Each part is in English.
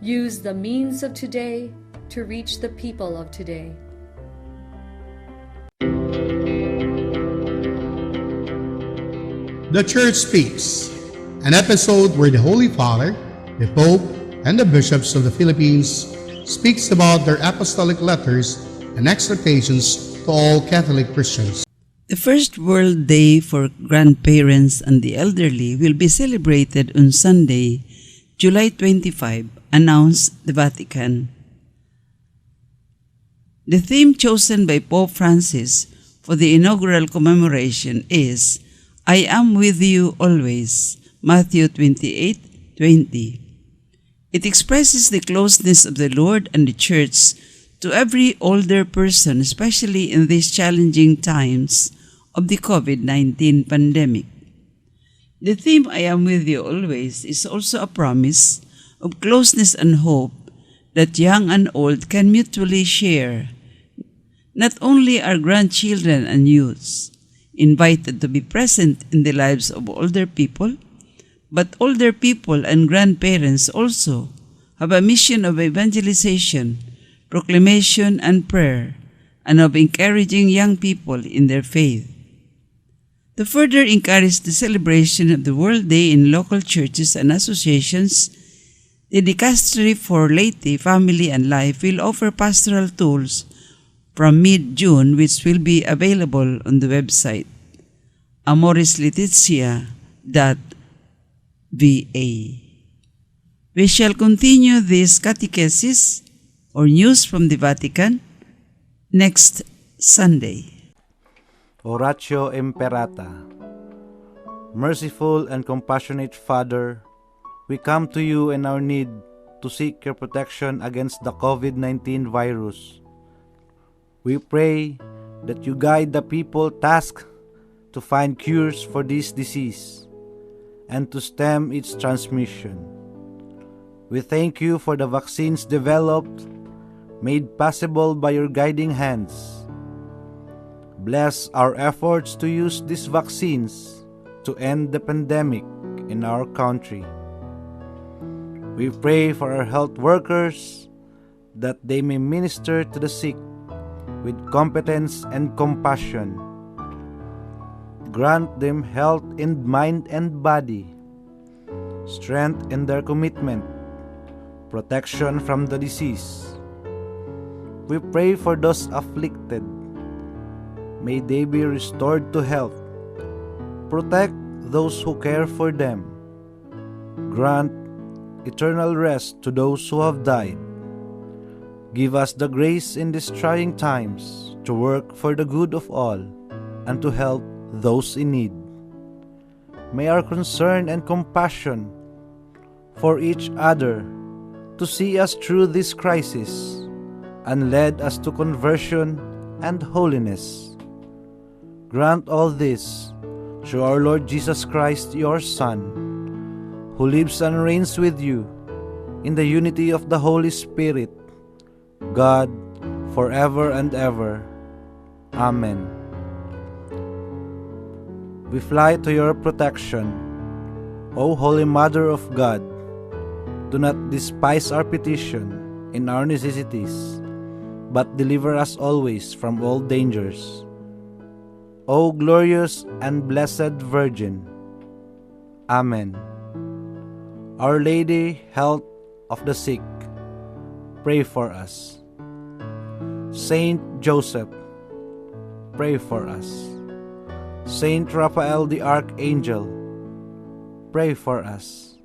Use the means of today to reach the people of today. The Church Speaks, an episode where the Holy Father, the Pope, and the bishops of the Philippines speaks about their apostolic letters and exhortations to all Catholic Christians. The first World Day for Grandparents and the Elderly will be celebrated on Sunday, July 25, announced the Vatican. The theme chosen by Pope Francis for the inaugural commemoration is I am with you always, Matthew 28:20. It expresses the closeness of the Lord and the Church to every older person, especially in these challenging times of the COVID-19 pandemic. The theme, I am with you always, is also a promise of closeness and hope that young and old can mutually share. Not only are grandchildren and youths invited to be present in the lives of older people, but older people and grandparents also have a mission of evangelization, proclamation, and prayer, and of encouraging young people in their faith. To further encourage the celebration of the World Day in local churches and associations, the Dicastery for Laity, Family, and Life will offer pastoral tools from mid-June, which will be available on the website amorisleticia.va. We shall continue this catechesis or news from the Vatican next Sunday. Oratio Imperata. Merciful and compassionate Father, we come to you in our need to seek your protection against the COVID-19 virus. We pray that you guide the people tasked to find cures for this disease and to stem its transmission. We thank you for the vaccines developed, made possible by your guiding hands. Bless our efforts to use these vaccines to end the pandemic in our country. We pray for our health workers that they may minister to the sick with competence and compassion. Grant them health in mind and body, strength in their commitment, protection from the disease. We pray for those afflicted. May they be restored to health. Protect those who care for them. Grant eternal rest to those who have died. Give us the grace in these trying times to work for the good of all and to help those in need. May our concern and compassion for each other to see us through this crisis and lead us to conversion and holiness. Grant all this through our Lord Jesus Christ, your Son, who lives and reigns with you in the unity of the Holy Spirit, God, forever and ever. Amen. We fly to your protection, O Holy Mother of God. Do not despise our petition in our necessities, but deliver us always from all dangers. O glorious and blessed Virgin. Amen. Our Lady, health of the sick, pray for us. Saint Joseph, pray for us. Saint Raphael the Archangel, pray for us.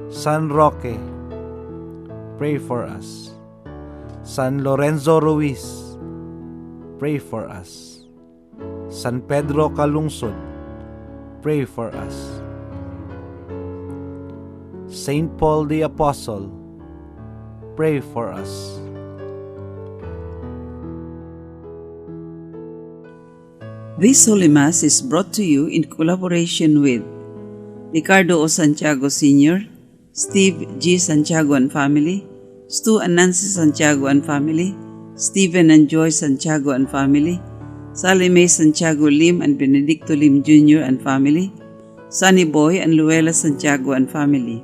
San Roque, pray for us. San Lorenzo Ruiz, pray for us. San Pedro Calungsod, pray for us. Saint Paul the Apostle, pray for us. This Holy Mass is brought to you in collaboration with Ricardo O. Santiago Sr., Steve G. Santiago and family, Stu and Nancy Santiago and family, Stephen and Joy Santiago and family, Sally Mae Santiago Lim and Benedicto Lim Jr. and family, Sunny Boy and Luella Santiago and family,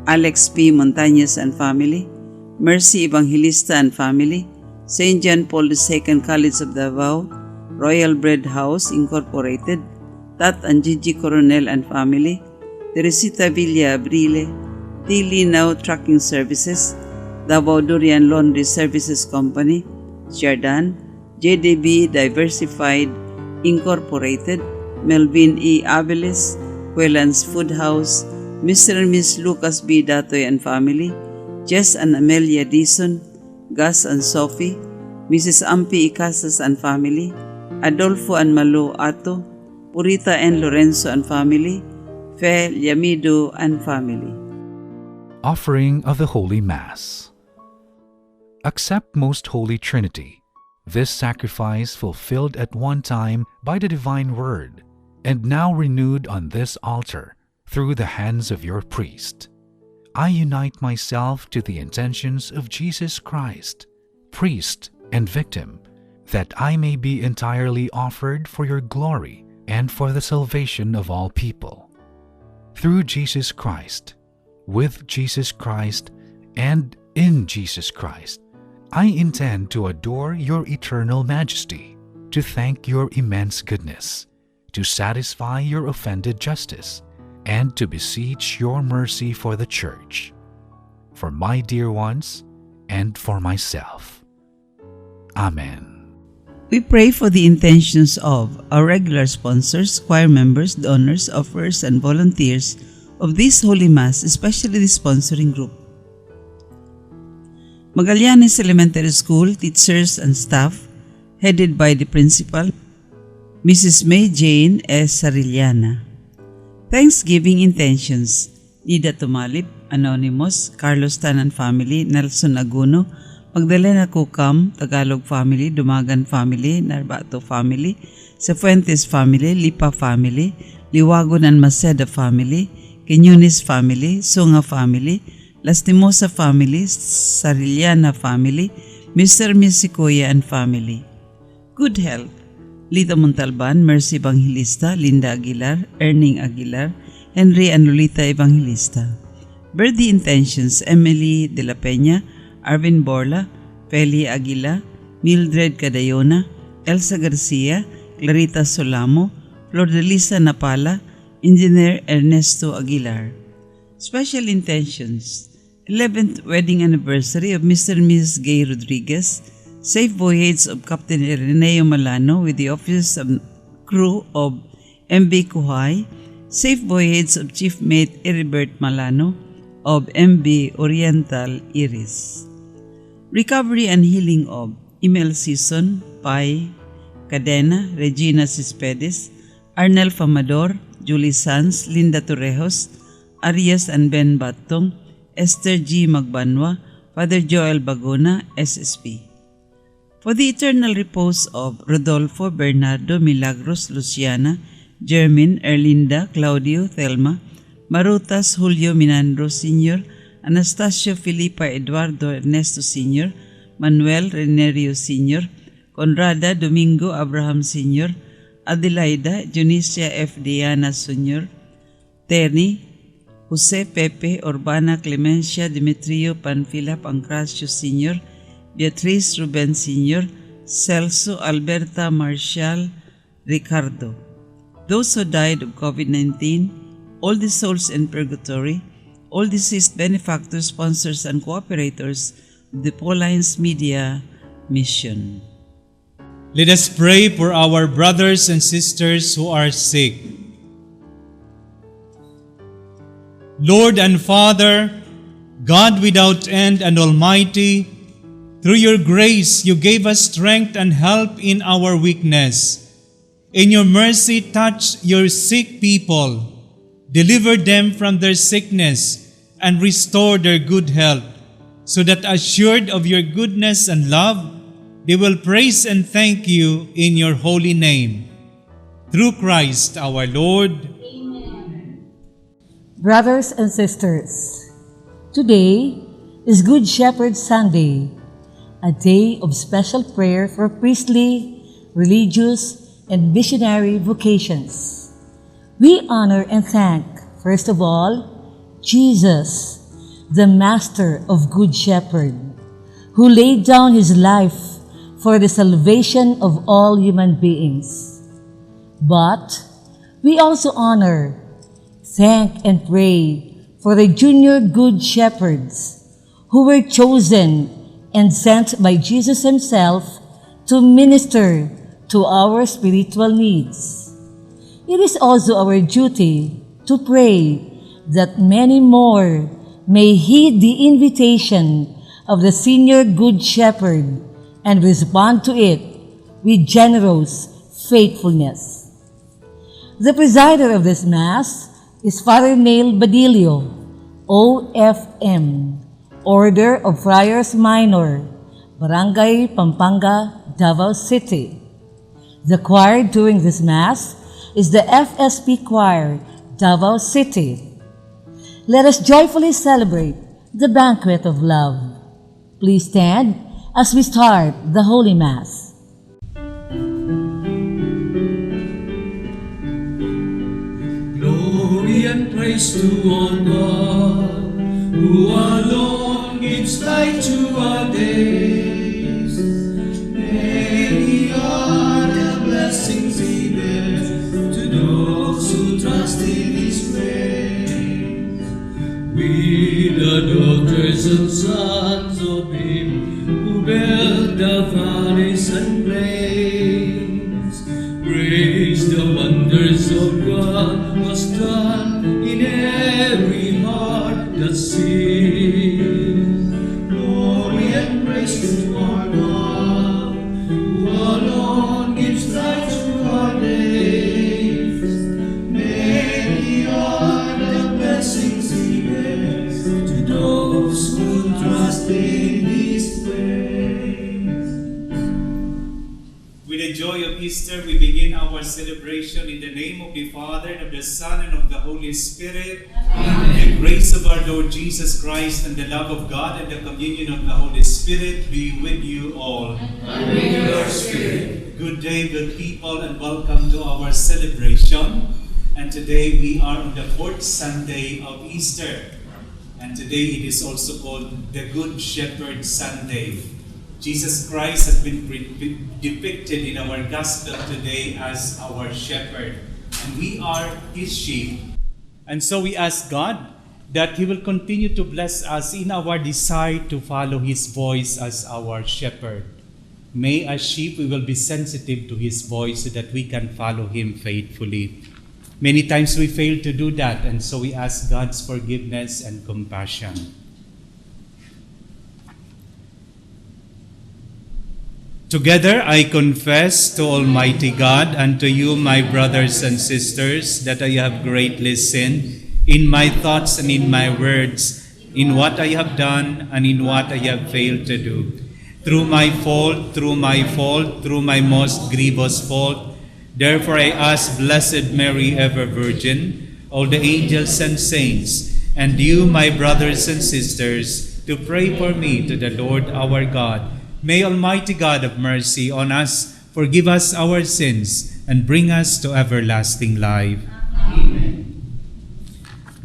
Alex P. Montañez and family, Mercy Evangelista and family, St. John Paul II College of Davao, Royal Bread House Incorporated, Tat and Gigi Coronel and family, Teresita Villa Abrile, T. Now Trucking Services, Davao Durian Laundry Services Company, Jardan, JDB Diversified Incorporated, Melvin E. Abeles, Quelans Food House, Mr. and Miss Lucas B. Datoy and family, Jess and Amelia Dison, Gus and Sophie, Mrs. Ampi Icasas and family, Adolfo and Malo Ato, Purita and Lorenzo and family, Fe Yamido and family. Offering of the Holy Mass. Accept, Most Holy Trinity, this sacrifice fulfilled at one time by the divine Word, and now renewed on this altar through the hands of your priest. I unite myself to the intentions of Jesus Christ, priest and victim, that I may be entirely offered for your glory and for the salvation of all people. Through Jesus Christ, with Jesus Christ, and in Jesus Christ, I intend to adore your eternal majesty, to thank your immense goodness, to satisfy your offended justice, and to beseech your mercy for the Church, for my dear ones, and for myself. Amen. We pray for the intentions of our regular sponsors, choir members, donors, offerers, and volunteers of this Holy Mass, especially the sponsoring group. Magallanes Elementary School teachers and staff, headed by the principal, Mrs. May Jane S. Sarillana. Thanksgiving intentions: Nida Tumalip, Anonymous, Carlos Tan and family, Nelson Aguno, Magdalena Kokam, Tagalog family, Dumagan family, Narbato family, Cifuentes family, Lipa family, Liwagon and Maceda family, Quiñones family, Sunga family, Lastimosa family, Sarillana family, Mr. and Miss Sequoia and family. Good health: Lita Montalban, Mercy Evangelista, Linda Aguilar, Erning Aguilar, Henry and Lolita Evangelista. Birthday intentions: Emily de la Peña, Arvin Borla, Feli Aguila, Mildred Cadayona, Elsa Garcia, Clarita Solamo, Flor de Lisa Napala, Engineer Ernesto Aguilar. Special intentions: 11th wedding anniversary of Mr. and Ms. Gay Rodriguez, safe voyage of Captain Ireneo Malano with the office of crew of MB Kuhay, safe voyage of Chief Mate Heribert Malano of MB Oriental Iris. Recovery and healing of Emel Season, Pai Cadena, Regina Cespedes, Arnel Famador, Julie Sanz, Linda Torrejos, Arias and Ben Batong, Esther G. Magbanwa, Father Joel Bagona, SSP. For the eternal repose of Rodolfo, Bernardo, Milagros, Luciana, Jermin, Erlinda, Claudio, Thelma, Marutas, Julio Minandro Sr., Anastasio Filipa Eduardo Ernesto Sr., Manuel Renerio Sr., Conrada Domingo Abraham Sr., Adelaida Junicia F. Diana Sr., Terni, Jose Pepe Urbana Clemencia Demetrio Panfila Pancracio Sr., Beatriz Ruben Sr., Celso Alberta Marcial Ricardo. Those who died of COVID-19, all the souls in purgatory, all deceased benefactors, sponsors, and cooperators of the Paulines Media Mission. Let us pray for our brothers and sisters who are sick. Lord and Father, God without end and Almighty, through your grace you gave us strength and help in our weakness. In your mercy, touch your sick people, deliver them from their sickness, and restore their good health, so that assured of your goodness and love, they will praise and thank you in your holy name. Through Christ our Lord. Amen. Brothers and sisters, today is Good Shepherd Sunday, a day of special prayer for priestly, religious, and missionary vocations. We honor and thank, first of all, Jesus, the Master of Good Shepherd, who laid down his life for the salvation of all human beings. But we also honor, thank, and pray for the junior Good Shepherds who were chosen and sent by Jesus himself to minister to our spiritual needs. It is also our duty to pray that many more may heed the invitation of the senior Good Shepherd and respond to it with generous faithfulness. The presider of this Mass is Father Badillo, OFM, Order of Friars Minor, Barangay Pampanga, Davao City. The choir during this Mass is the FSP Choir, Davao City. Let us joyfully celebrate the banquet of love. Please stand as we start the Holy Mass. Glory and praise to our God, who alone gives light to our days. Many are the blessings he gives to those who trust in his grace. We, the daughters and sons of him who built the valleys and plains, praise the wonders of God was done in every heart that sings. Glory and praise to our God, who alone gives life to our days. Many are the blessings he gives to those who trust in his praise. With the joy of Easter, we begin our celebration in the name of the Father, and of the Son, and of the Holy Spirit. Amen. The grace of our Lord Jesus Christ, and the love of God, and the communion of the Holy Spirit be with you all. And with your spirit. Good day, good people, and welcome to our celebration. And today we are on the 4th Sunday of Easter. And today it is also called the Good Shepherd Sunday. Jesus Christ has been depicted in our gospel today as our shepherd, and we are his sheep. And so we ask God that he will continue to bless us in our desire to follow his voice as our shepherd. May as sheep we will be sensitive to his voice so that we can follow him faithfully. Many times we fail to do that, and so we ask God's forgiveness and compassion. Together I confess to Almighty God and to you, my brothers and sisters, that I have greatly sinned in my thoughts and in my words, in what I have done and in what I have failed to do. Through my most grievous fault. Therefore I ask Blessed Mary, ever Virgin, all the angels and saints, and you, my brothers and sisters, to pray for me to the Lord our God. May Almighty God have mercy on us, forgive us our sins, and bring us to everlasting life. Amen.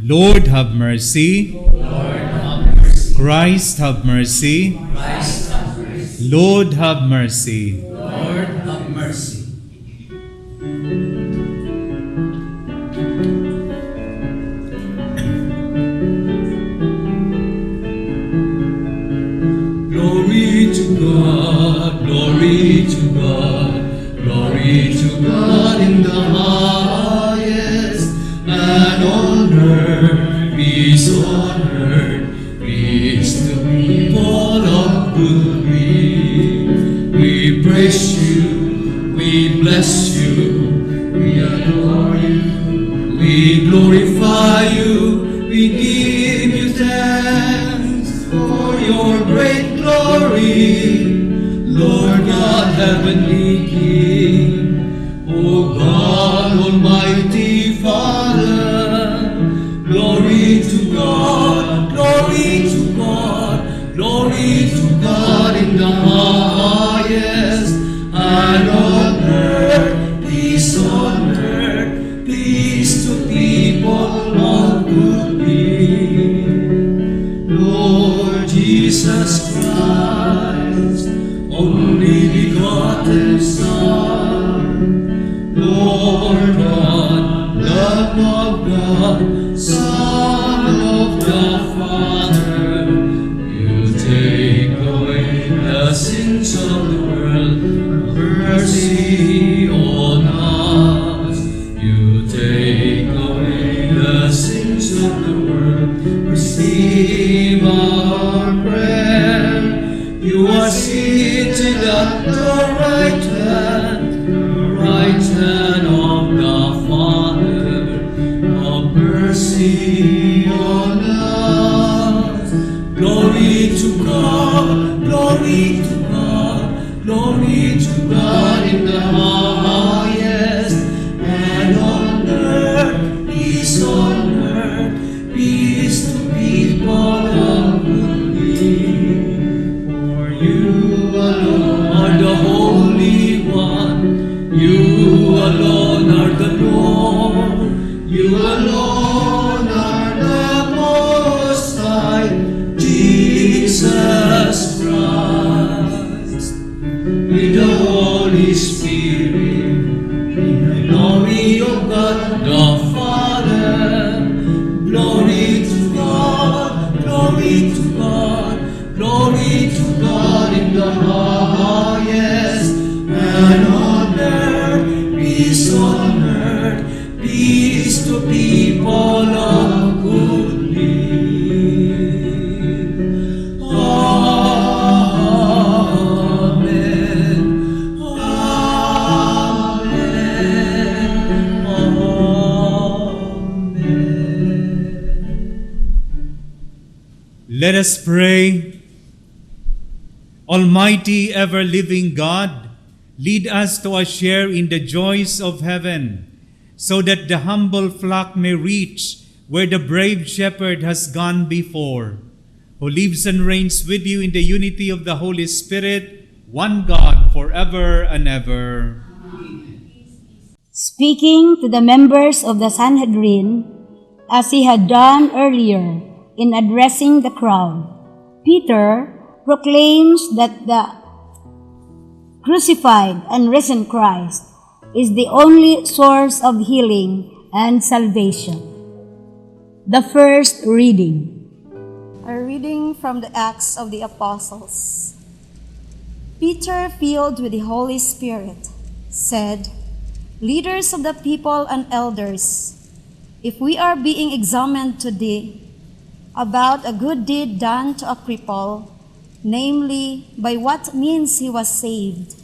Lord, have mercy. Lord, have mercy. Christ, have mercy. Christ, have mercy. Lord, have mercy. Lord, have mercy. Glory to God, glory to God, glory to God in the highest, and on earth, peace on earth, peace to people of good will. We praise you, we bless you, we adore you, we glorify you, we give you thanks for your great glory, Lord God, heavenly King. O God, Almighty Father, glory to God, glory to God, glory to God in the highest, and on earth, peace to people of good will. Lord God, Lamb of God, Son of the Father, you take away the sins of the world, have mercy on us. You take away the sins of the world, receive our prayer. You are seated at the right hand of the Father. Have mercy on us. Glory to God, glory to God, glory to God in the highest, and on earth, peace to people of good will. For you alone are the Holy One, you alone are the Lord, you alone are the Most High, Jesus Christ. With the Holy Spirit, in the glory of God the Father, glory to God, glory to God, glory to God in the highest, and on earth, peace to people of good will. Amen. Amen. Amen. Let us pray. Almighty, ever-living God, lead us to a share in the joys of heaven, so that the humble flock may reach where the brave shepherd has gone before, who lives and reigns with you in the unity of the Holy Spirit, one God, forever and ever. Speaking to the members of the Sanhedrin, as he had done earlier in addressing the crowd, Peter proclaims that the crucified and risen Christ is the only source of healing and salvation. The first reading. A reading from the Acts of the Apostles. Peter, filled with the Holy Spirit, said, "Leaders of the people and elders, if we are being examined today about a good deed done to a cripple, namely, by what means he was saved,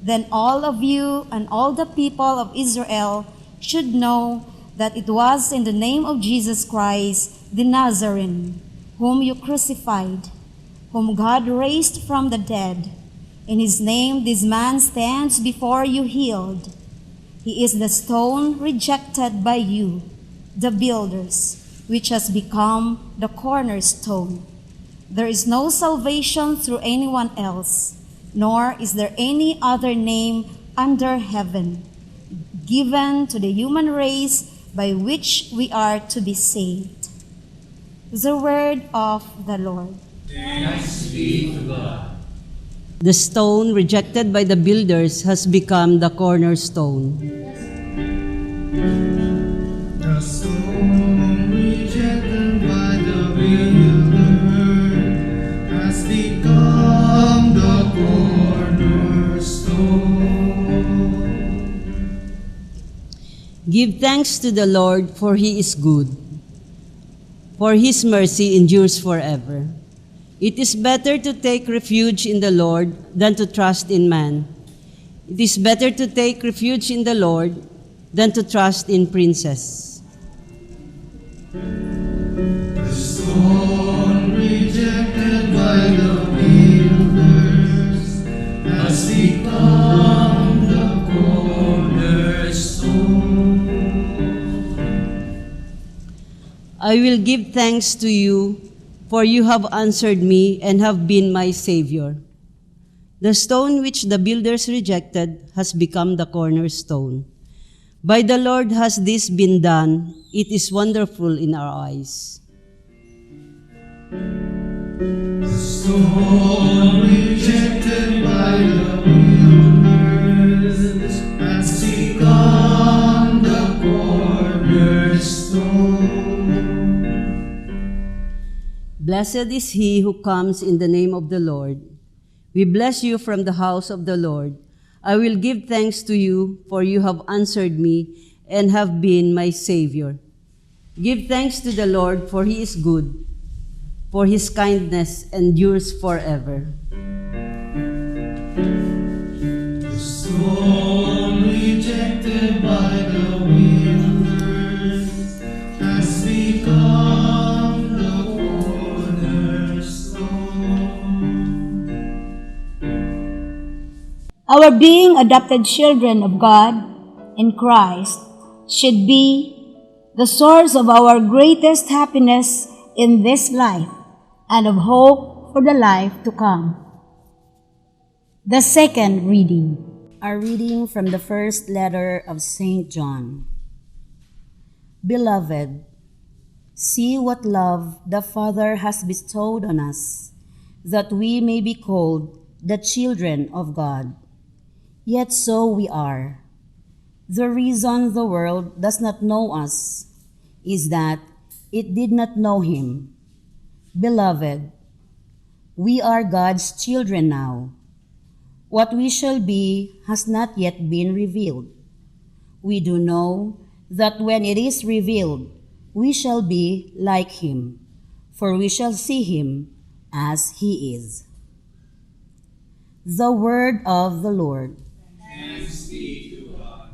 then all of you and all the people of Israel should know that it was in the name of Jesus Christ, the Nazarene, whom you crucified, whom God raised from the dead. In his name this man stands before you healed. He is the stone rejected by you, the builders, which has become the cornerstone. There is no salvation through anyone else, nor is there any other name under heaven given to the human race by which we are to be saved." The word of the Lord. Thanks be to God. The stone rejected by the builders has become the cornerstone. The stone rejected by the builder has become the cornerstone. Give thanks to the Lord, for he is good, for his mercy endures forever. It is better to take refuge in the Lord than to trust in man. It is better to take refuge in the Lord than to trust in princes. The stone rejected by the builders has become the cornerstone. I will give thanks to you, for you have answered me and have been my Savior. The stone which the builders rejected has become the cornerstone. By the Lord has this been done. It is wonderful in our eyes. The stone rejected by the builders has become Blessed is he who comes in the name of the Lord. We bless you from the house of the Lord. I will give thanks to you, for you have answered me and have been my Savior. Give thanks to the Lord, for he is good, for his kindness endures forever. The stone rejected by the builders has become the cornerstone. Our being adopted children of God in Christ should be the source of our greatest happiness in this life and of hope for the life to come. The second reading. A reading from the first letter of St. John. Beloved, see what love the Father has bestowed on us, that we may be called the children of God. Yet so we are. The reason the world does not know us is that it did not know him. Beloved, we are God's children now. What we shall be has not yet been revealed. We do know that when it is revealed, we shall be like him, for we shall see him as he is. The word of the Lord. Thanks be to God.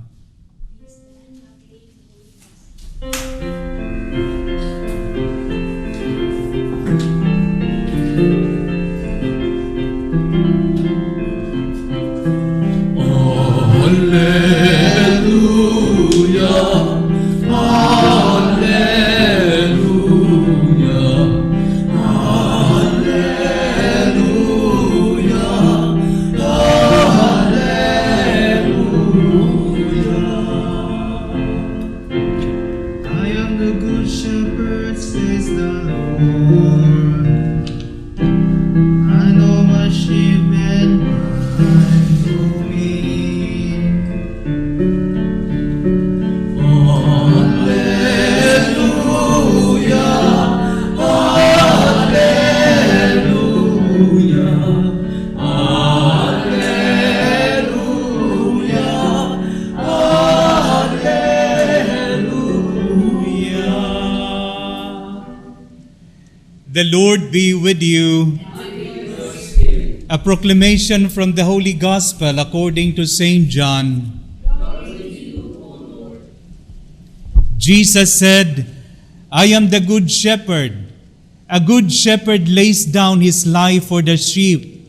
The Lord be with you. A proclamation from the Holy Gospel according to St. John. Jesus said, I am the good shepherd. A good shepherd lays down his life for the sheep.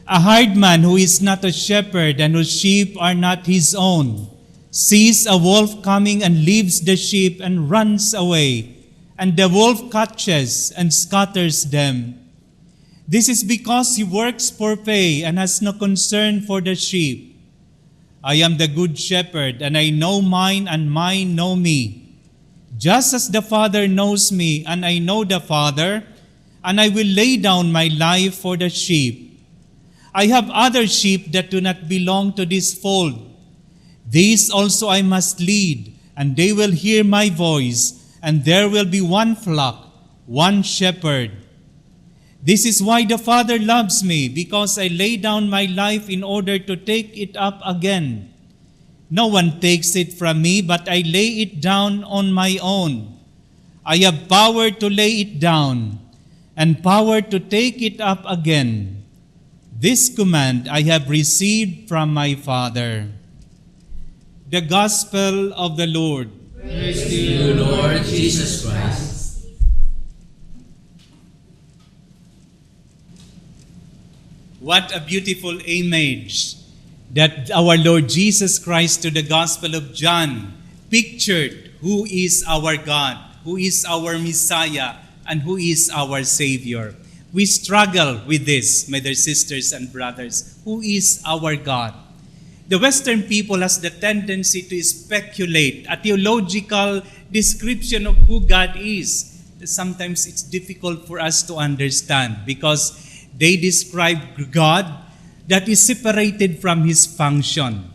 A hired man who is not a shepherd and whose sheep are not his own sees a wolf coming and leaves the sheep and runs away, and the wolf catches and scatters them. This is because he works for pay and has no concern for the sheep. I am the good shepherd, and I know mine, and mine know me. Just as the Father knows me, and I know the Father, and I will lay down my life for the sheep. I have other sheep that do not belong to this fold. These also I must lead, and they will hear my voice, and there will be one flock, one shepherd. This is why the Father loves me, because I lay down my life in order to take it up again. No one takes it from me, but I lay it down on my own. I have power to lay it down, and power to take it up again. This command I have received from my Father. The Gospel of the Lord. Praise to you, Lord Jesus Christ. What a beautiful image that our Lord Jesus Christ to the Gospel of John pictured who is our God, who is our Messiah, and who is our Savior. We struggle with this, my dear sisters and brothers. Who is our God? The Western people has the tendency to speculate a theological description of who God is. Sometimes it's difficult for us to understand because they describe God that is separated from his function.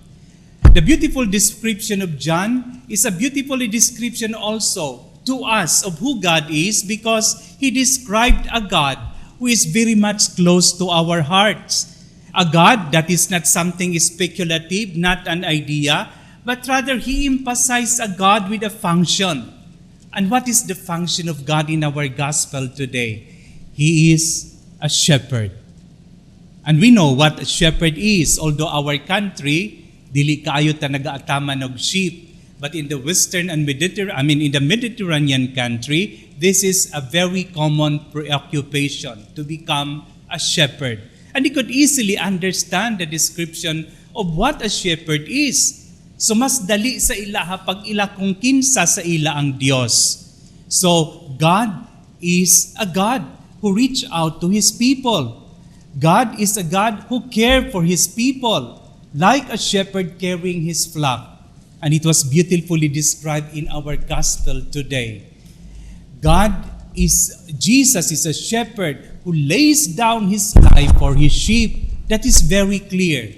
The beautiful description of John is a beautiful description also to us of who God is, because he described a God who is very much close to our hearts. A God that is not something speculative, not an idea, but rather he emphasized a God with a function. And what is the function of God in our gospel today? He is a shepherd. And we know what a shepherd is, although our country, dili kaayo ta nagaataman og sheep. But in the Western and in the Mediterranean country, this is a very common preoccupation, to become a shepherd. And you could easily understand the description of what a shepherd is. So mas dali sa ila pag ila kung kinsa sa ila ang Dios. So God is a God who reach out to His people. God is a God who care for His people, like a shepherd caring his flock. And it was beautifully described in our gospel today. Jesus is a shepherd who lays down his life for his sheep. That is very clear.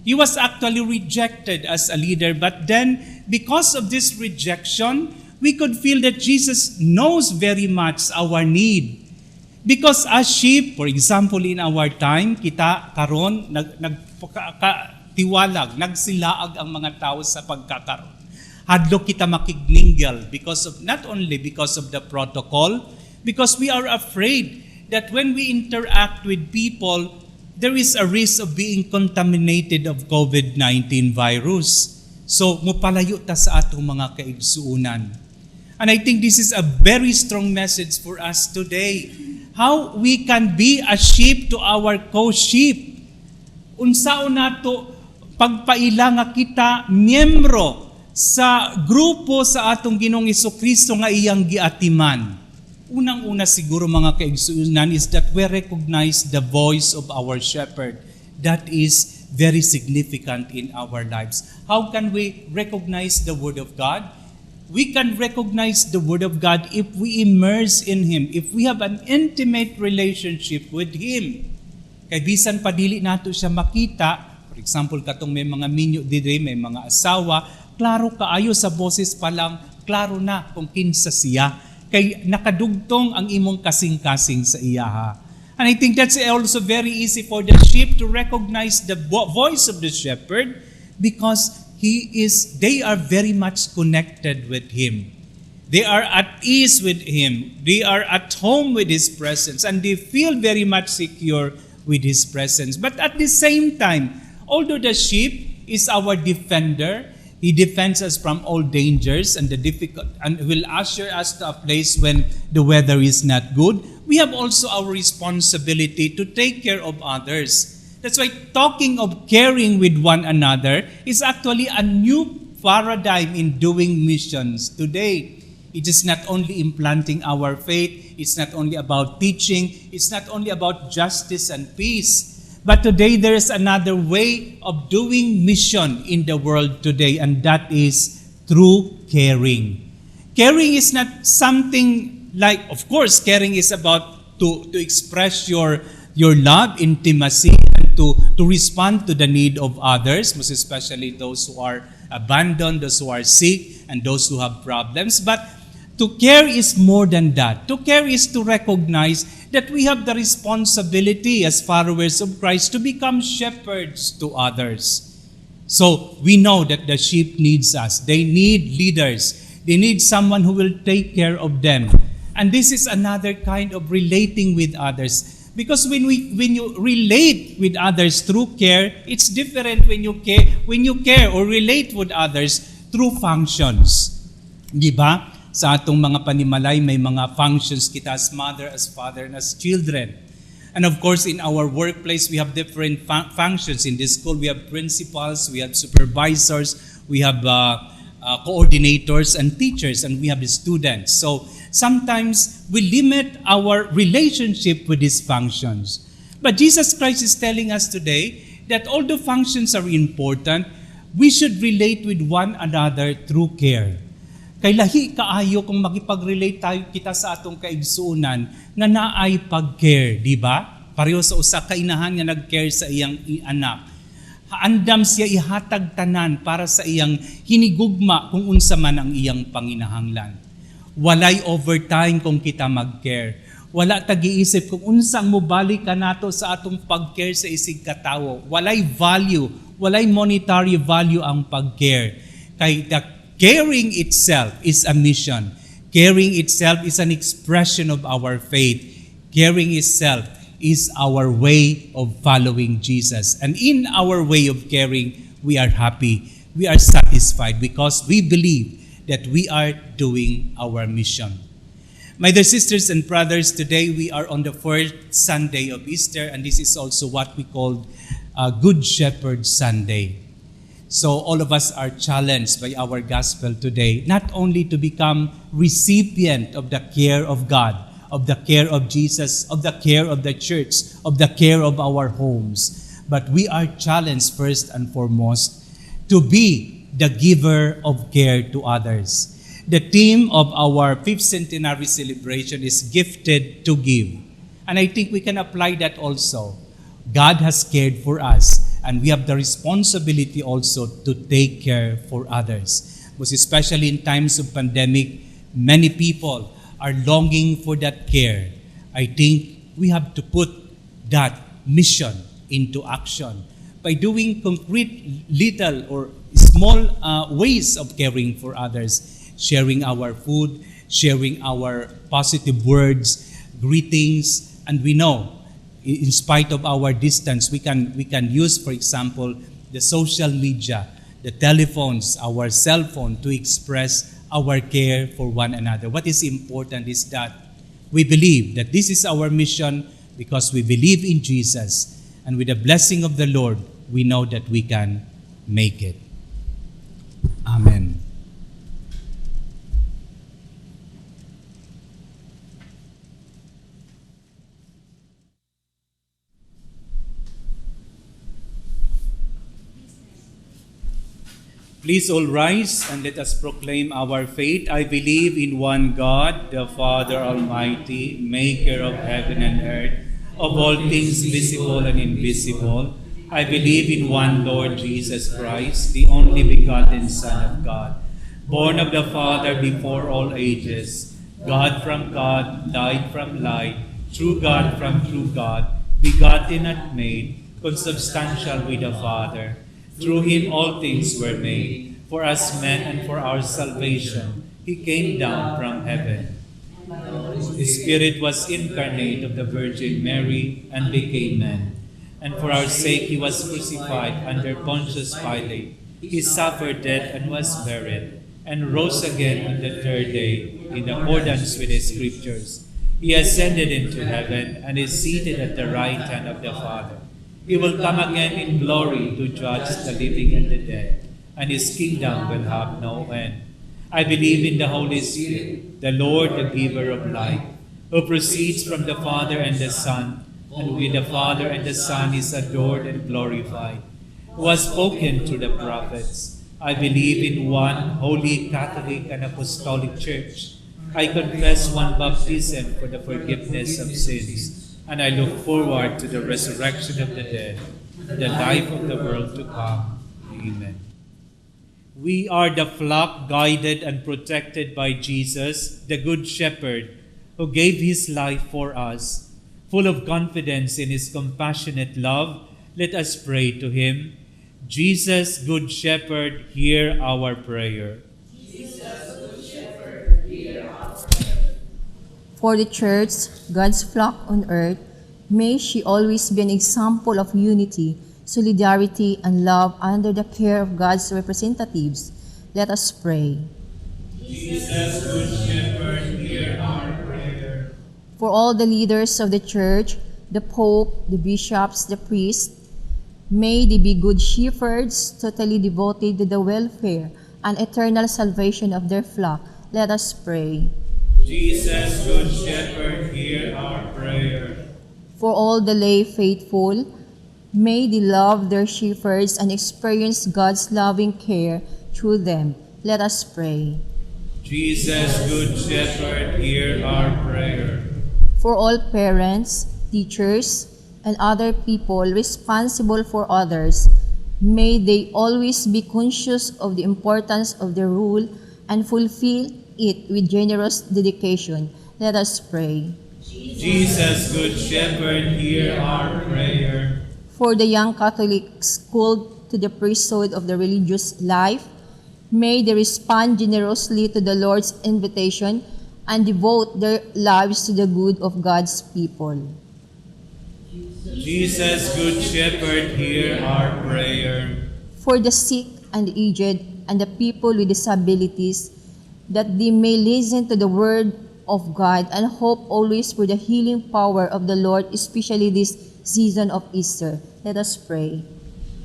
He was actually rejected as a leader, but then because of this rejection, we could feel that Jesus knows very much our need. Because as sheep, for example, in our time, kita karon nagtiwalag, nagsilaag ang mga tao sa pagkakaroon. Hadlo kita makigningal not only because of the protocol, because we are afraid that when we interact with people, there is a risk of being contaminated of COVID-19 virus. So, mupalayo ta sa atong mga kaigsuunan. And I think this is a very strong message for us today. How we can be a sheep to our co-sheep. Unsaon nato pagpaila nga kita miyembro sa grupo sa atong Ginoong Jesucristo nga iyang giatiman. Unang-una siguro mga kaigsuunan is that we recognize the voice of our shepherd. That is very significant in our lives. How can we recognize the Word of God? We can recognize the Word of God if we immerse in Him, if we have an intimate relationship with Him. Kay bisan pa dili nato siya makita, for example, katong may mga minyo dire, may mga asawa, klaro kaayo sa boses pa lang, klaro na kung kinsa siya. Kay nakadugtong ang imong kasing-kasing sa iyaha. And I think that's also very easy for the sheep to recognize the voice of the shepherd because they are very much connected with Him. They are at ease with Him. They are at home with His presence and they feel very much secure with His presence. But at the same time, although the sheep is our defender, He defends us from all dangers and the difficult, and will usher us to a place when the weather is not good. We have also our responsibility to take care of others. That's why talking of caring with one another is actually a new paradigm in doing missions today. It is not only implanting our faith, it's not only about teaching, it's not only about justice and peace. But today there is another way of doing mission in the world today, and that is through caring. Caring is not something like, of course, caring is about to express your love, intimacy, and to respond to the need of others, most especially those who are abandoned, those who are sick, and those who have problems. But to care is more than that. To care is to recognize that we have the responsibility as followers of Christ to become shepherds to others. So we know that the sheep needs us. They need leaders. They need someone who will take care of them. And this is another kind of relating with others. Because when you relate with others through care, it's different when you care or relate with others through functions. Di ba? Sa atong mga panimalay, may mga functions kita as mother, as father, and as children. And of course, in our workplace, we have different functions. In this school, we have principals, we have supervisors, we have coordinators and teachers, and we have students. So sometimes we limit our relationship with these functions. But Jesus Christ is telling us today that although functions are important, we should relate with one another through care. Kay lahi kaayo kung makipag-relate kita sa atong kaigsuunan nga naay pag-care, di ba? Pareho sa usa ka inahan nga nag-care sa iyang anak. Andam siya ihatag tanan para sa iyang hinigugma kung unsa man ang iyang panginahanglan. Walay overtime kung kita mag-care. Wala tag-iisip kung unsang mobalik ka nato sa atong pag-care sa isig katawo. Walay value, walay monetary value ang pag-care. Kay the caring itself is a mission. Caring itself is an expression of our faith. Caring itself is our way of following Jesus. And in our way of caring, we are happy. We are satisfied because we believe that we are doing our mission. My dear sisters and brothers, today we are on the first Sunday of Easter, and this is also what we call Good Shepherd Sunday. So all of us are challenged by our gospel today, not only to become recipient of the care of God, of the care of Jesus, of the care of the church, of the care of our homes, but we are challenged first and foremost to be the giver of care to others. The theme of our 5th centenary celebration is Gifted to Give. And I think we can apply that also. God has cared for us, and we have the responsibility also to take care for others. Most especially in times of pandemic, many people are longing for that care. I think we have to put that mission into action by doing concrete little or small ways of caring for others. Sharing our food, sharing our positive words, greetings, and we know, in spite of our distance, we can use, for example, the social media, the telephones, our cell phone to express our care for one another. What is important is that we believe that this is our mission because we believe in Jesus, and with the blessing of the Lord, we know that we can make it. Amen. Please all rise and let us proclaim our faith. I believe in one God, the Father Almighty, maker of heaven and earth, of all things visible and invisible. I believe in one Lord Jesus Christ, the only begotten Son of God, born of the Father before all ages, God from God, light from light, true God from true God, begotten and made, consubstantial with the Father. Through him all things were made. For us men and for our salvation, he came down from heaven. The Spirit was incarnate of the Virgin Mary and became man. And for our sake he was crucified under Pontius Pilate. He suffered death and was buried, and rose again on the third day in accordance with the Scriptures. He ascended into heaven and is seated at the right hand of the Father. He will come again in glory to judge the living and the dead, and his kingdom will have no end. I believe in the Holy Spirit, the Lord, the giver of life, who proceeds from the Father and the Son, and with the Father and the Son is adored and glorified, who has spoken through the prophets. I believe in one holy Catholic and Apostolic Church. I confess one baptism for the forgiveness of sins, and I look forward to the resurrection of the dead, and the life of the world to come. Amen. We are the flock guided and protected by Jesus, the Good Shepherd, who gave his life for us. Full of confidence in his compassionate love, let us pray to him. Jesus, Good Shepherd, hear our prayer. Jesus, Good Shepherd, hear our prayer. For the Church, God's flock on earth, may she always be an example of unity, solidarity, and love under the care of God's representatives. Let us pray. Jesus, Good Shepherd, hear our prayer. For all the leaders of the Church, the Pope, the bishops, the priests, may they be good shepherds, totally devoted to the welfare and eternal salvation of their flock. Let us pray. Jesus, Good Shepherd, hear our prayer. For all the lay faithful, may they love their shepherds and experience God's loving care through them. Let us pray. Jesus, Good Shepherd, hear our prayer. For all parents, teachers, and other people responsible for others, may they always be conscious of the importance of their role and fulfill it with generous dedication. Let us pray. Jesus, Good Shepherd, hear our prayer. For the young Catholics called to the priesthood of the religious life, may they respond generously to the Lord's invitation and devote their lives to the good of God's people. Jesus, Good Shepherd, hear our prayer. For the sick and the aged and the people with disabilities, that they may listen to the word of God and hope always for the healing power of the Lord, especially this season of Easter. Let us pray.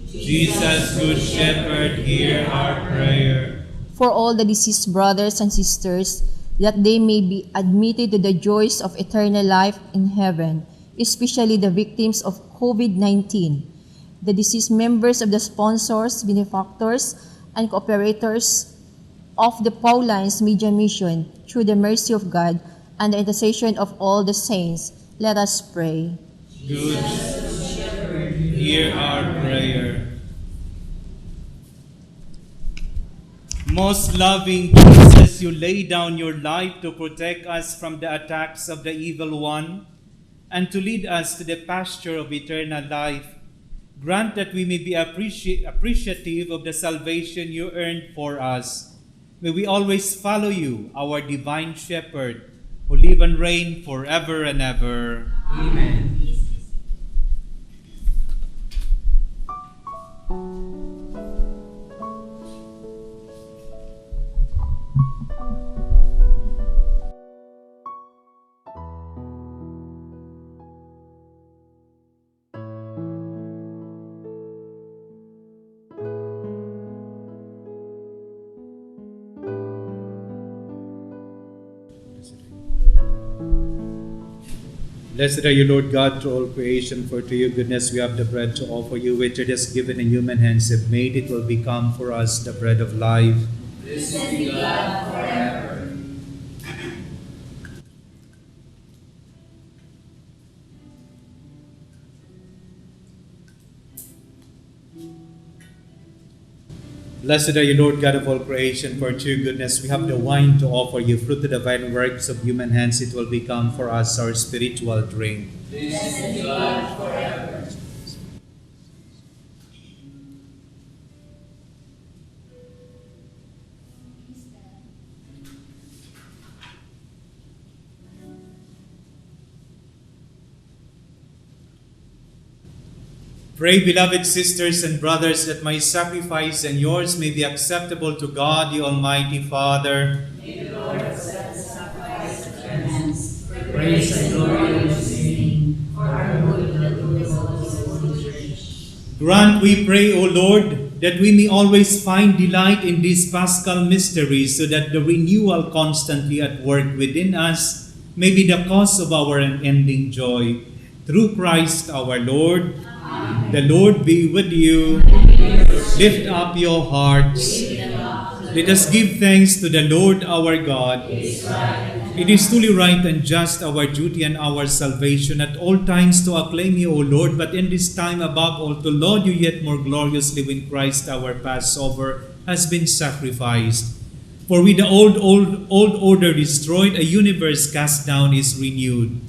Jesus, Good Shepherd, hear our prayer. For all the deceased brothers and sisters, that they may be admitted to the joys of eternal life in heaven, especially the victims of COVID-19, the deceased members of the sponsors, benefactors, and cooperators of the Pauline's Media Mission, through the mercy of God and the intercession of all the saints. Let us pray. Good Shepherd, hear our prayer. Most loving Jesus, you lay down your life to protect us from the attacks of the evil one and to lead us to the pasture of eternal life. Grant that we may be appreciative of the salvation you earned for us. May we always follow you, our divine shepherd, who live and reign forever and ever. Amen. Blessed are you, Lord God, through all creation, for to your goodness we have the bread to offer you, which it is given in human hands have made. It will become for us the bread of life. Blessed be God forever. Blessed are you, Lord God of all creation, for to your goodness we have the wine to offer you, fruit of the divine works of human hands. It will become for us our spiritual drink. Blessed be God forever. Pray, beloved sisters and brothers, that my sacrifice and yours may be acceptable to God, the Almighty Father. May the Lord accept the sacrifice of your hands, for the praise and glory of his name, for our good and the good of his holy church. Grant, we pray, O Lord, that we may always find delight in these Paschal mysteries, so that the renewal constantly at work within us may be the cause of our unending joy. Through Christ our Lord. Amen. The Lord be with you. Lift up your hearts. Let us give thanks to the Lord our God. It is truly right and just, our duty and our salvation, at all times to acclaim you, O Lord, but in this time above all to laud you yet more gloriously when Christ our Passover has been sacrificed. For with the old order destroyed, a universe cast down is renewed.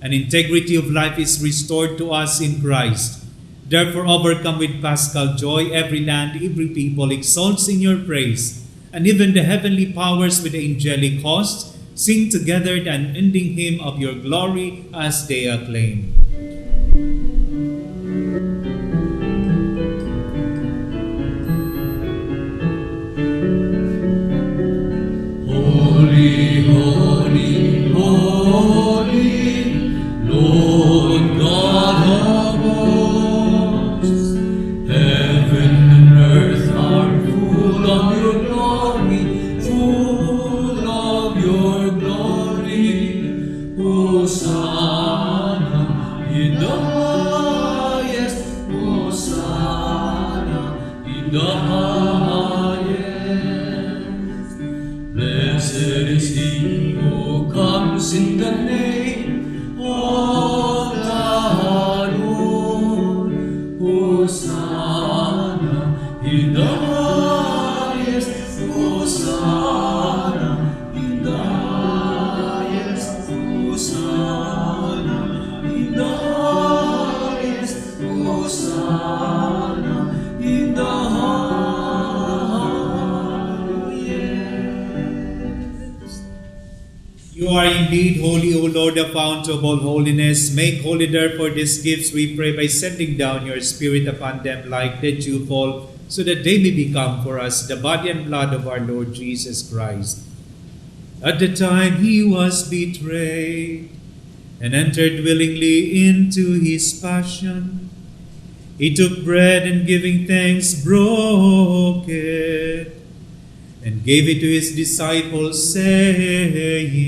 And integrity of life is restored to us in Christ. Therefore, overcome with paschal joy, every land, every people exalts in your praise, and even the heavenly powers with the angelic hosts sing together the unending hymn of your glory as they acclaim. Holy, holy, holy, Lord God of hosts, heaven and earth are full of your glory, full of your glory. Hosanna in the highest, Hosanna in the highest. Blessed is he who comes in the name of the Lord. Hosanna in the highest, Hosanna in the highest, Hosanna. You are indeed holy, O Lord, the fount of all holiness. Make holy therefore these gifts, we pray, by sending down your Spirit upon them like the dewfall, so that they may become for us the body and blood of our Lord Jesus Christ. At the time he was betrayed and entered willingly into his passion, he took bread and giving thanks broke it and gave it to his disciples, saying,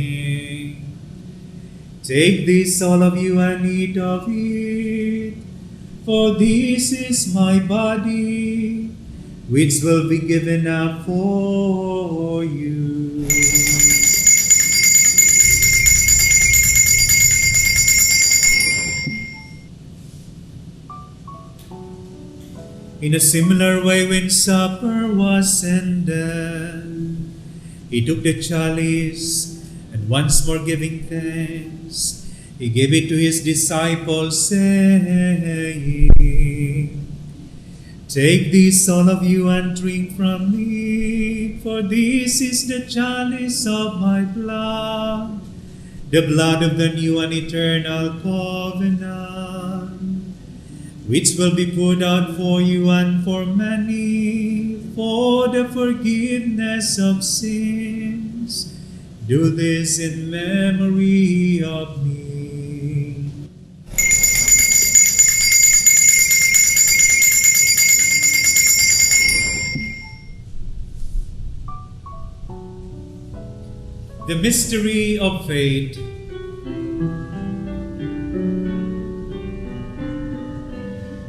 Take this, all of you, and eat of it, for this is my body, which will be given up for you. In a similar way, when supper was ended, he took the chalice, and once more giving thanks, he gave it to his disciples, saying, Take this, all of you, and drink from it, for this is the chalice of my blood, the blood of the new and eternal covenant, which will be poured out for you and for many for the forgiveness of sins. Do this in memory of me. The mystery of faith.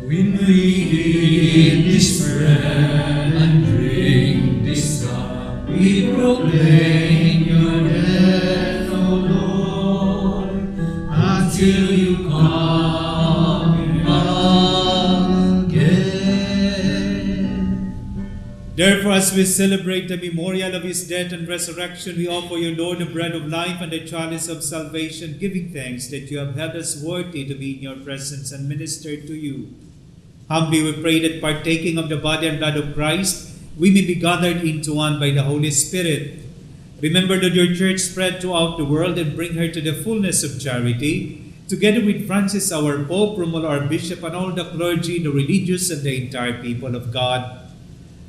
When we eat this bread and drink this cup, we proclaim your death, O Lord, until you come again. Therefore, as we celebrate the memorial of his death and resurrection, we offer you, Lord, the bread of life and the chalice of salvation, giving thanks that you have held us worthy to be in your presence and minister to you. Humbly we pray that partaking of the body and blood of Christ, we may be gathered into one by the Holy Spirit. Remember that your church spread throughout the world and bring her to the fullness of charity. Together with Francis, our Pope, Romulo, our Bishop, and all the clergy, the religious, and the entire people of God.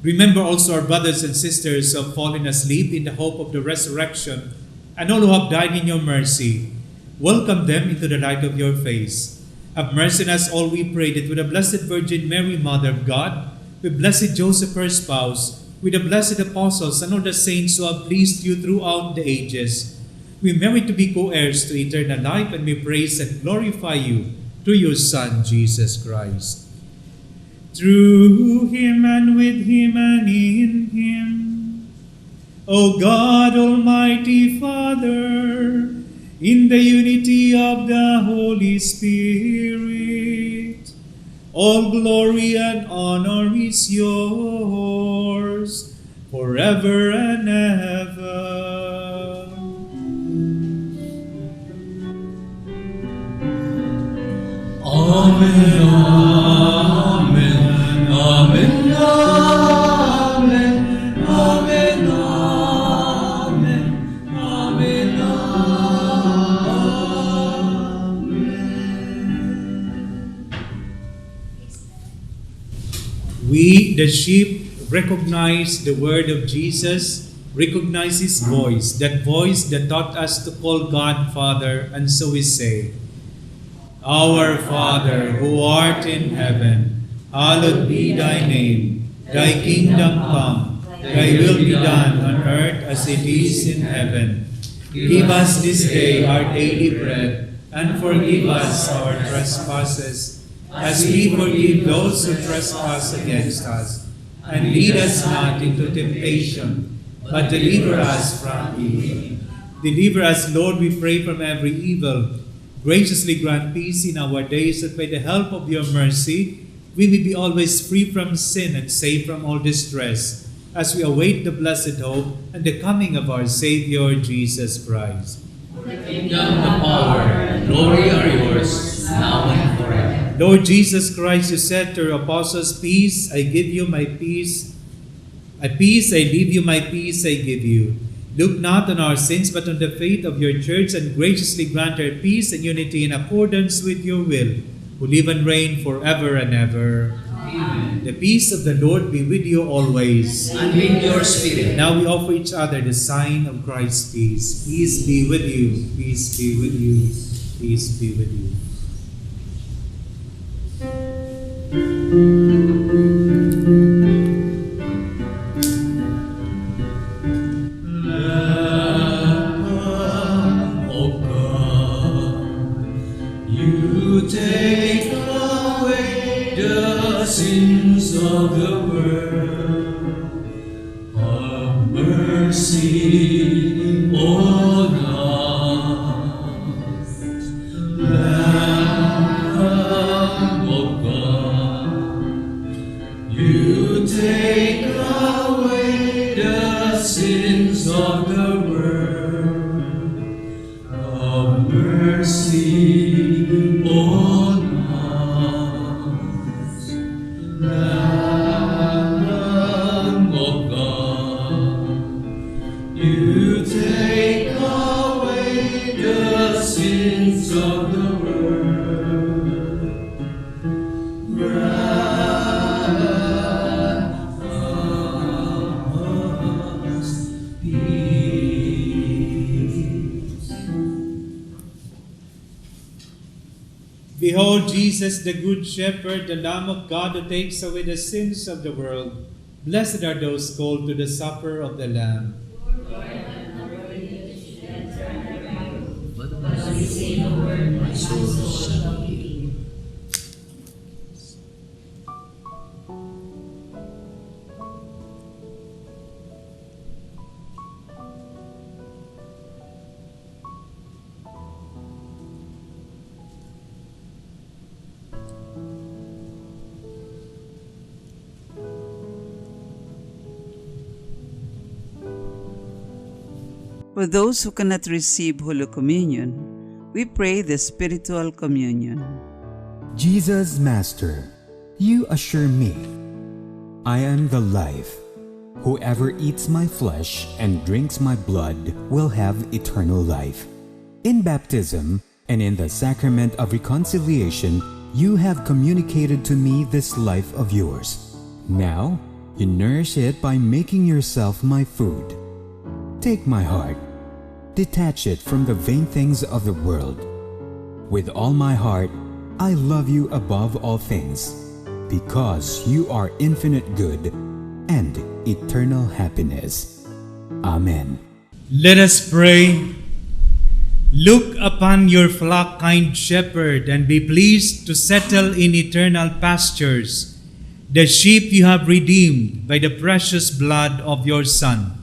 Remember also our brothers and sisters who have fallen asleep in the hope of the resurrection, and all who have died in your mercy. Welcome them into the light of your face. Have mercy on us all, we pray, that with the Blessed Virgin Mary, Mother of God, with Blessed Joseph, her spouse, with the blessed apostles and all the saints who have pleased you throughout the ages, we merit to be co-heirs to eternal life, and may praise and glorify you through your Son, Jesus Christ. Through him and with him and in him, O God, Almighty Father, in the unity of the Holy Spirit, all glory and honor is yours forever and ever. Amen, amen, amen, amen, amen, amen, amen, We, the sheep, recognize the word of Jesus, recognize his voice, that voice that taught us to call God Father, and so we say, Our Father, who art in heaven, hallowed be thy name. Thy kingdom come, thy will be done on earth as it is in heaven. Give us this day our daily bread, and forgive us our trespasses, as we forgive those who trespass against us. And lead us not into temptation, but deliver us from evil. Deliver us, Lord, we pray, from every evil. Graciously grant peace in our days, that by the help of your mercy, we may be always free from sin and safe from all distress, as we await the blessed hope and the coming of our Savior, Jesus Christ. the kingdom, the power, and glory are yours, now and forever. Lord Jesus Christ, you said to your apostles, Peace I give you, my peace. A peace I leave you, my peace I give you. Look not on our sins, but on the faith of your church, and graciously grant her peace and unity in accordance with your will, who live and reign forever and ever. Amen. The peace of the Lord be with you always. And with your spirit. Now we offer each other the sign of Christ's peace. Peace be with you. Peace be with you. Peace be with you. Take away the sins of the world. Have mercy on us. Lamb of God, you take away the sins of the world. Have mercy on us, Lamb of God, you take away the sins of the world. Grant us peace. Behold Jesus, the Good Shepherd, the Lamb of God who takes away the sins of the world. Blessed are those called to the supper of the Lamb. But as you say the word, my soul shall be. For those who cannot receive Holy Communion, we pray the spiritual communion. Jesus, Master, you assure me, I am the life. Whoever eats my flesh and drinks my blood will have eternal life. In baptism and in the sacrament of reconciliation, you have communicated to me this life of yours. Now, you nourish it by making yourself my food. Take my heart, detach it from the vain things of the world. With all my heart, I love you above all things, because you are infinite good and eternal happiness. Amen. Let us pray. Look upon your flock, kind shepherd, and be pleased to settle in eternal pastures the sheep you have redeemed by the precious blood of your Son,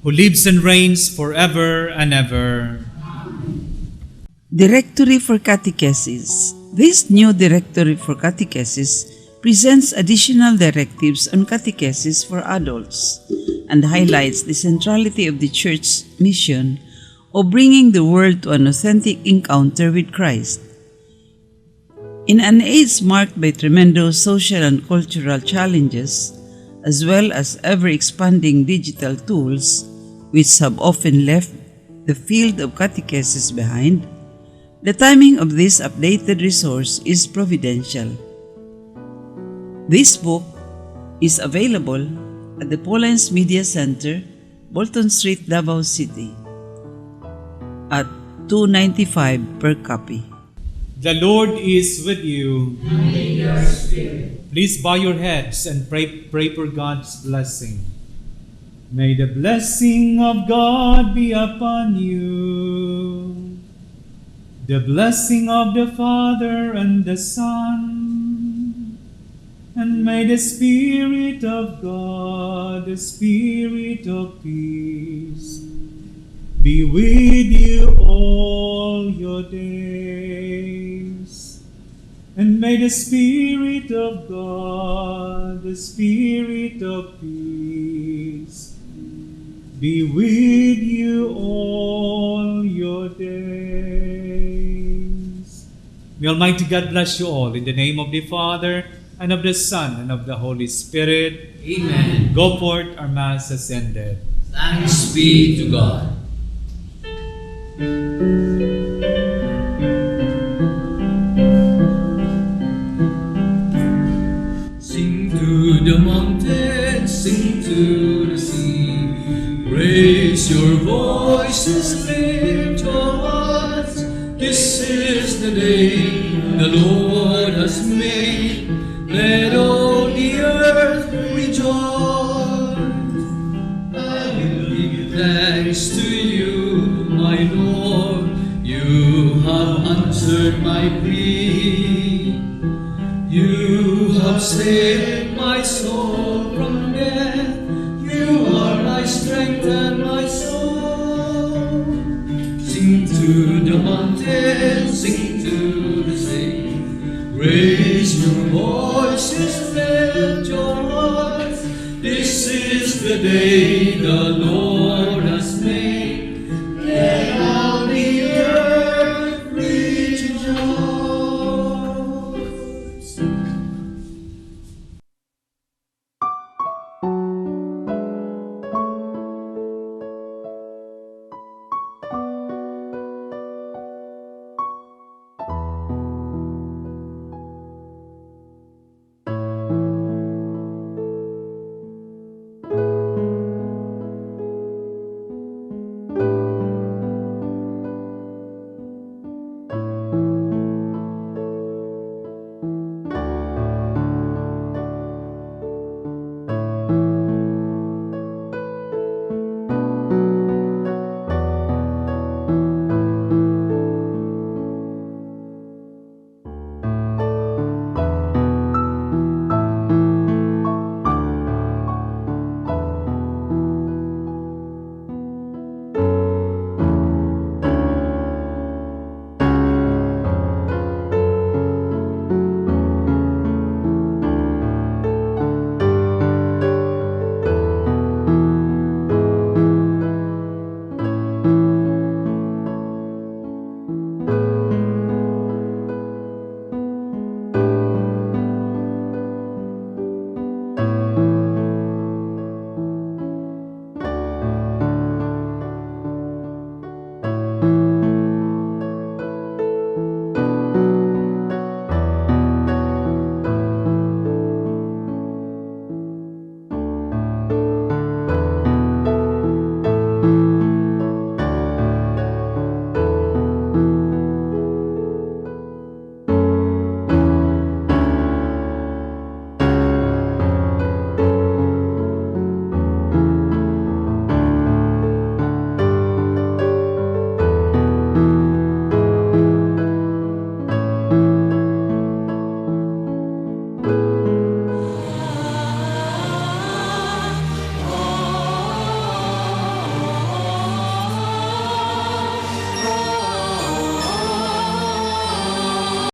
who lives and reigns forever and ever. Directory for Catechesis. This new Directory for Catechesis presents additional directives on catechesis for adults and highlights the centrality of the Church's mission of bringing the world to an authentic encounter with Christ. In an age marked by tremendous social and cultural challenges, as well as ever-expanding digital tools, which have often left the field of catechesis behind, the timing of this updated resource is providential. This book is available at the Florence Media Center, Bolton Street, Davao City, at $2.95 per copy. The Lord is with you. And with your spirit. Please bow your heads and pray for God's blessing. May the blessing of God be upon you. The blessing of the Father and the Son. And may the Spirit of God, the Spirit of peace, be with you all your days. And may the Spirit of God, the Spirit of peace, be with you all your days. May Almighty God bless you all in the name of the Father, and of the Son, and of the Holy Spirit. Amen. Go forth, our Mass has ended. Thanks be to God. Sing to the mountains, sing to the sea. Raise your voices, lift your hearts. This is the day the Lord has made. Let all the earth rejoice. I will give thanks to you, my Lord. You have answered my plea. You have saved my soul from death. You are my strength and my soul. Sing to the mountains, sing to the sea. Raise your voices, lift your hearts. This is the day